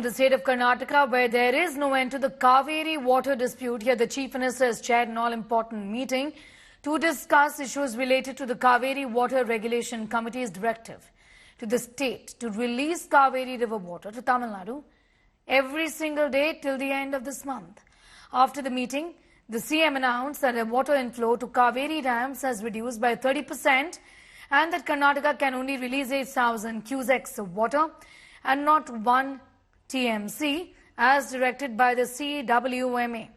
The state of Karnataka, where there is no end to the Kaveri water dispute, here the Chief Minister has chaired an all-important meeting to discuss issues related to the Kaveri Water Regulation Committee's directive to the state to release Kaveri river water to Tamil Nadu every single day till the end of this month. After the meeting, the CM announced that the water inflow to Kaveri dams has reduced by 30% and that Karnataka can only release 8,000 cusecs of water and not 1 TMC as directed by the CWMA.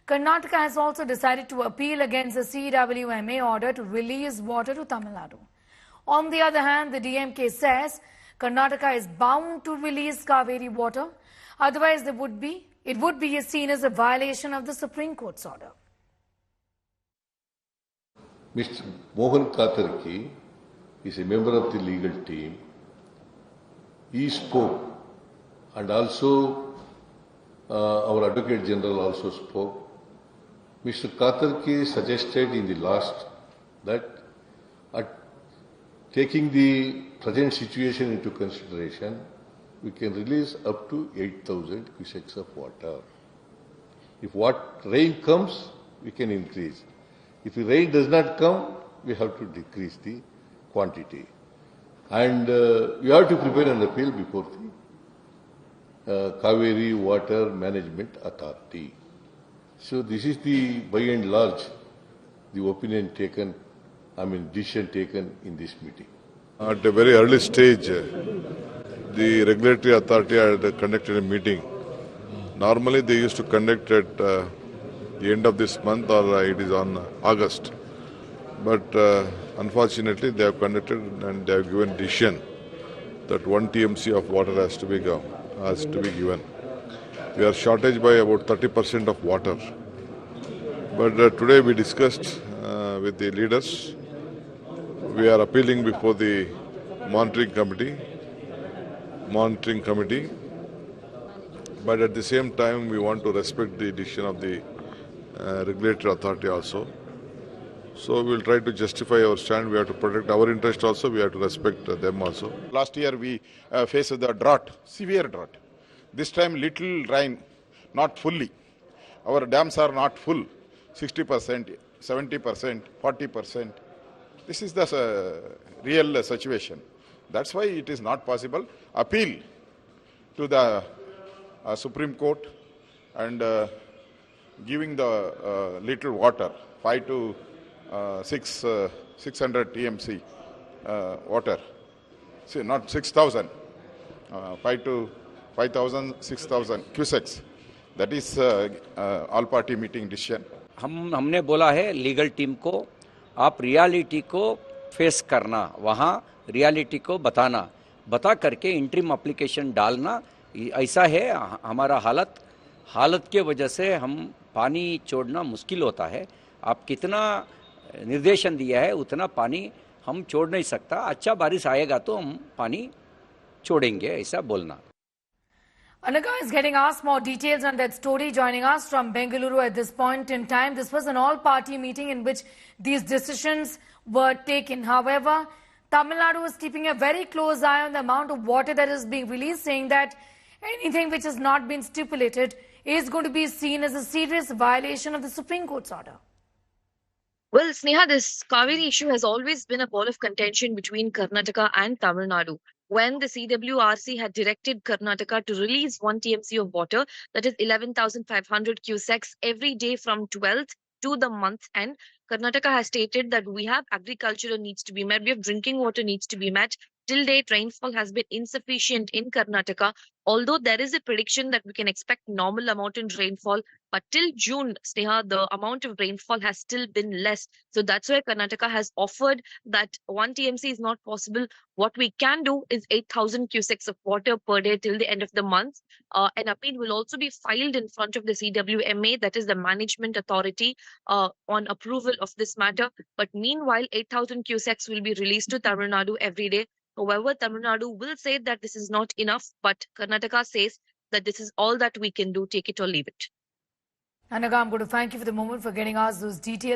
Karnataka has also decided to appeal against the CWMA order to release water to Tamil Nadu. On the other hand, the DMK says Karnataka is bound to release Kaveri water, otherwise it would be seen as a violation of the Supreme Court's order. Mr. Mohan Katarki is a member of the legal team. He spoke, and also our Advocate General also spoke. Mr. Katarki suggested in the last that taking the present situation into consideration, we can release up to 8,000 cusecs of water. If rain comes, we can increase. If the rain does not come, we have to decrease the quantity. And we have to prepare an appeal before the Kaveri Water Management Authority. So this is the, by and large, the opinion taken, decision taken in this meeting. At a very early stage, the regulatory authority had conducted a meeting. Normally they used to conduct at the end of this month or it is on August. But unfortunately they have conducted and they have given decision that 1 TMC of water has to be given. We are shortage by about 30% of water. But today we discussed with the leaders. We are appealing before the monitoring committee. But at the same time, we want to respect the decision of the regulatory authority also. So we will try to justify our stand. We have to protect our interest also. We have to respect them also. Last year we faced the drought, severe drought. This time little rain, not fully. Our dams are not full, 60%, 70%, 40%. This is the real situation. That's why it is not possible. Appeal to the Supreme Court and giving the little water, 5 to 600 TMC water. See, not 6,000, 5 to 5,000, 6,000 cusecs. That is all party meeting decision. हमने बोला है legal team को, आप reality को face करना, वहाँ reality को बता करके इंटरिम एप्लीकेशन डालना. ऐसा है हमारा हालत के वजह से हम पानी छोड़ना मुश्किल होता है. आप कितना निर्देशन दिया है उतना पानी हम छोड़ नहीं सकता. अच्छा बारिश आएगा तो हम पानी छोड़ेंगे, ऐसा बोलना. Anaga is getting asked more details on that story. Joining us from Bengaluru at this point in time. This was an all-party meeting in which these decisions were taken. However, Tamil Nadu is keeping a very close eye on the amount of water that is being released, saying that anything which has not been stipulated is going to be seen as a serious violation of the Supreme Court's order. Well, Sneha, this Kaveri issue has always been a ball of contention between Karnataka and Tamil Nadu. When the CWRC had directed Karnataka to release 1 TMC of water, that is 11,500 cusecs every day from 12th to the month end, Karnataka has stated that we have agricultural needs to be met, we have drinking water needs to be met. Till date, rainfall has been insufficient in Karnataka, although there is a prediction that we can expect normal amount in rainfall. But till June, Sneha, the amount of rainfall has still been less. So that's why Karnataka has offered that 1 TMC is not possible. What we can do is 8,000 cusecs of water per day till the end of the month. An appeal will also be filed in front of the CWMA, that is the management authority, on approval of this matter. But meanwhile, 8,000 cusecs will be released to Tamil Nadu every day. However, Tamil Nadu will say that this is not enough, but Karnataka says that this is all that we can do, take it or leave it. Anaga, I'm going to thank you for the moment for getting us those details.